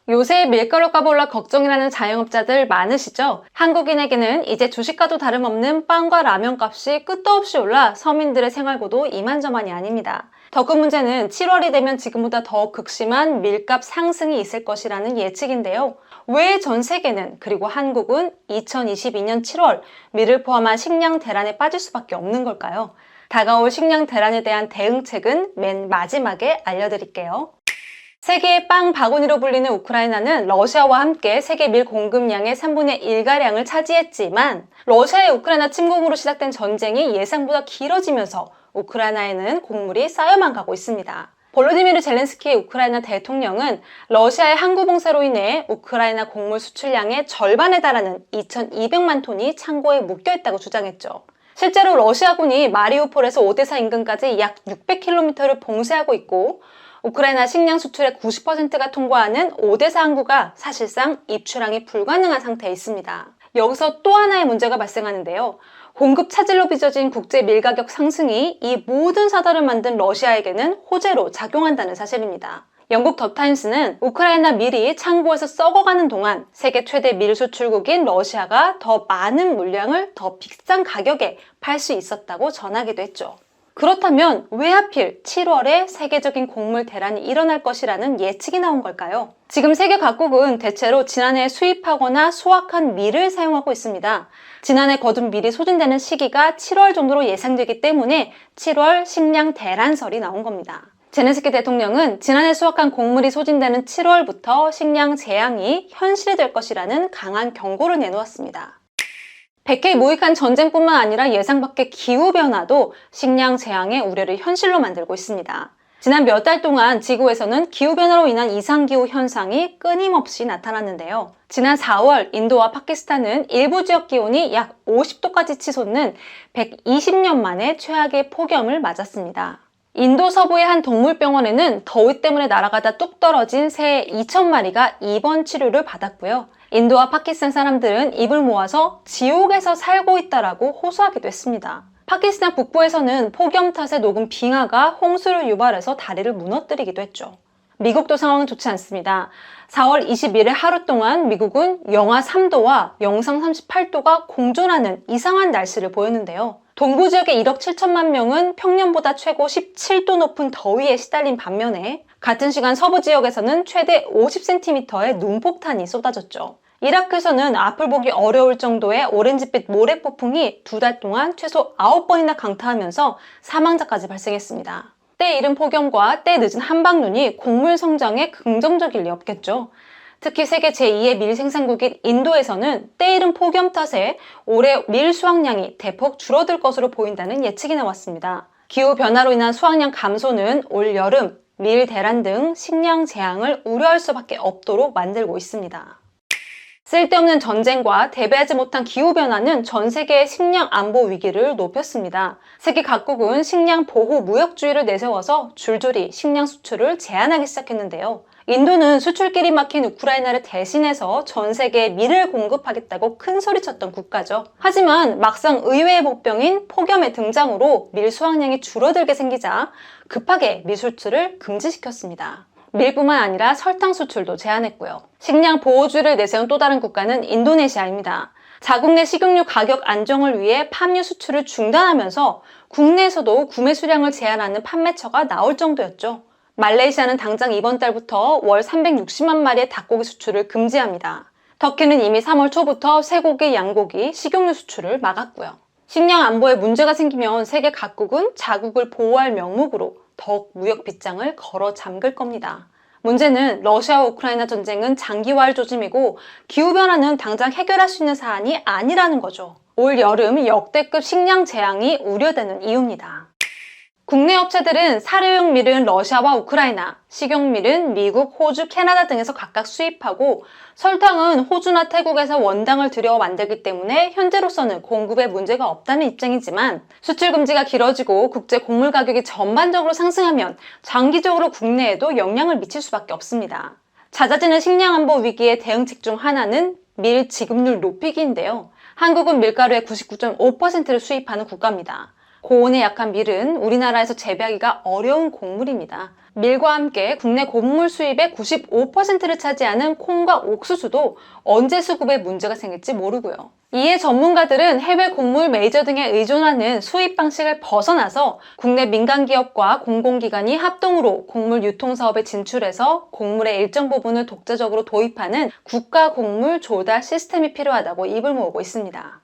요새 밀가루값 올라 걱정이라는 자영업자들 많으시죠? 한국인에게는 이제 주식과도 다름없는 빵과 라면 값이 끝도 없이 올라 서민들의 생활고도 이만저만이 아닙니다. 더 큰 문제는 7월이 되면 지금보다 더 극심한 밀값 상승이 있을 것이라는 예측인데요. 왜 전 세계는, 그리고 한국은 2022년 7월 밀을 포함한 식량 대란에 빠질 수밖에 없는 걸까요? 다가올 식량 대란에 대한 대응책은 맨 마지막에 알려드릴게요. 세계의 빵 바구니로 불리는 우크라이나는 러시아와 함께 세계 밀 공급량의 3분의 1가량을 차지했지만 러시아의 우크라이나 침공으로 시작된 전쟁이 예상보다 길어지면서 우크라이나에는 곡물이 쌓여만 가고 있습니다. 볼로디미르 젤렌스키 우크라이나 대통령은 러시아의 항구 봉쇄로 인해 우크라이나 곡물 수출량의 절반에 달하는 2,200만 톤이 창고에 묶여있다고 주장했죠. 실제로 러시아군이 마리우폴에서 오데사 인근까지 약 600km를 봉쇄하고 있고 우크라이나 식량 수출의 90%가 통과하는 오데사 항구가 사실상 입출항이 불가능한 상태에 있습니다. 여기서 또 하나의 문제가 발생하는데요. 공급 차질로 빚어진 국제 밀 가격 상승이 이 모든 사달을 만든 러시아에게는 호재로 작용한다는 사실입니다. 영국 더 타임스는 우크라이나 밀이 창고에서 썩어가는 동안 세계 최대 밀 수출국인 러시아가 더 많은 물량을 더 비싼 가격에 팔 수 있었다고 전하기도 했죠. 그렇다면 왜 하필 7월에 세계적인 곡물 대란이 일어날 것이라는 예측이 나온 걸까요? 지금 세계 각국은 대체로 지난해 수입하거나 수확한 밀을 사용하고 있습니다. 지난해 거둔 밀이 소진되는 시기가 7월 정도로 예상되기 때문에 7월 식량 대란설이 나온 겁니다. 젤렌스키 대통령은 지난해 수확한 곡물이 소진되는 7월부터 식량 재앙이 현실이 될 것이라는 강한 경고를 내놓았습니다. 백해 무익한 전쟁뿐만 아니라 예상 밖의 기후변화도 식량 재앙의 우려를 현실로 만들고 있습니다. 지난 몇 달 동안 지구에서는 기후변화로 인한 이상기후 현상이 끊임없이 나타났는데요. 지난 4월 인도와 파키스탄은 일부 지역 기온이 약 50도까지 치솟는 120년 만에 최악의 폭염을 맞았습니다. 인도 서부의 한 동물병원에는 더위 때문에 날아가다 뚝 떨어진 새 2,000마리가 입원 치료를 받았고요. 인도와 파키스탄 사람들은 입을 모아서 지옥에서 살고 있다라고 호소하기도 했습니다. 파키스탄 북부에서는 폭염 탓에 녹은 빙하가 홍수를 유발해서 다리를 무너뜨리기도 했죠. 미국도 상황은 좋지 않습니다. 4월 21일 하루 동안 미국은 영하 3도와 영상 38도가 공존하는 이상한 날씨를 보였는데요. 동부 지역의 1억 7천만 명은 평년보다 최고 17도 높은 더위에 시달린 반면에 같은 시간 서부 지역에서는 최대 50cm의 눈폭탄이 쏟아졌죠. 이라크에서는 앞을 보기 어려울 정도의 오렌지빛 모래폭풍이 2달 동안 최소 9번이나 강타하면서 사망자까지 발생했습니다. 때 이른 폭염과 때 늦은 한방눈이 곡물 성장에 긍정적일 리 없겠죠. 특히 세계 제2의 밀 생산국인 인도에서는 때 이른 폭염 탓에 올해 밀 수확량이 대폭 줄어들 것으로 보인다는 예측이 나왔습니다. 기후변화로 인한 수확량 감소는 올 여름 밀 대란 등 식량 재앙을 우려할 수밖에 없도록 만들고 있습니다. 쓸데없는 전쟁과 대비하지 못한 기후변화는 전 세계의 식량 안보 위기를 높였습니다. 세계 각국은 식량 보호 무역주의를 내세워서 줄줄이 식량 수출을 제한하기 시작했는데요. 인도는 수출길이 막힌 우크라이나를 대신해서 전 세계에 밀을 공급하겠다고 큰 소리쳤던 국가죠. 하지만 막상 의외의 복병인 폭염의 등장으로 밀 수확량이 줄어들게 생기자 급하게 밀 수출을 금지시켰습니다. 밀뿐만 아니라 설탕 수출도 제한했고요. 식량 보호주의를 내세운 또 다른 국가는 인도네시아입니다. 자국 내 식용유 가격 안정을 위해 팜유 수출을 중단하면서 국내에서도 구매 수량을 제한하는 판매처가 나올 정도였죠. 말레이시아는 당장 이번 달부터 월 360만 마리의 닭고기 수출을 금지합니다. 터키는 이미 3월 초부터 쇠고기, 양고기, 식용유 수출을 막았고요. 식량 안보에 문제가 생기면 세계 각국은 자국을 보호할 명목으로 더욱 무역 빗장을 걸어 잠글 겁니다. 문제는 러시아와 우크라이나 전쟁은 장기화할 조짐이고 기후변화는 당장 해결할 수 있는 사안이 아니라는 거죠. 올 여름 역대급 식량 재앙이 우려되는 이유입니다. 국내 업체들은 사료용 밀은 러시아와 우크라이나, 식용밀은 미국, 호주, 캐나다 등에서 각각 수입하고 설탕은 호주나 태국에서 원당을 들여 만들기 때문에 현재로서는 공급에 문제가 없다는 입장이지만 수출 금지가 길어지고 국제 곡물 가격이 전반적으로 상승하면 장기적으로 국내에도 영향을 미칠 수밖에 없습니다. 잦아지는 식량 안보 위기의 대응책 중 하나는 밀 지급률 높이기인데요. 한국은 밀가루의 99.5%를 수입하는 국가입니다. 고온에 약한 밀은 우리나라에서 재배하기가 어려운 곡물입니다. 밀과 함께 국내 곡물 수입의 95%를 차지하는 콩과 옥수수도 언제 수급에 문제가 생길지 모르고요. 이에 전문가들은 해외 곡물 메이저 등에 의존하는 수입 방식을 벗어나서 국내 민간기업과 공공기관이 합동으로 곡물 유통사업에 진출해서 곡물의 일정 부분을 독자적으로 도입하는 국가 곡물 조달 시스템이 필요하다고 입을 모으고 있습니다.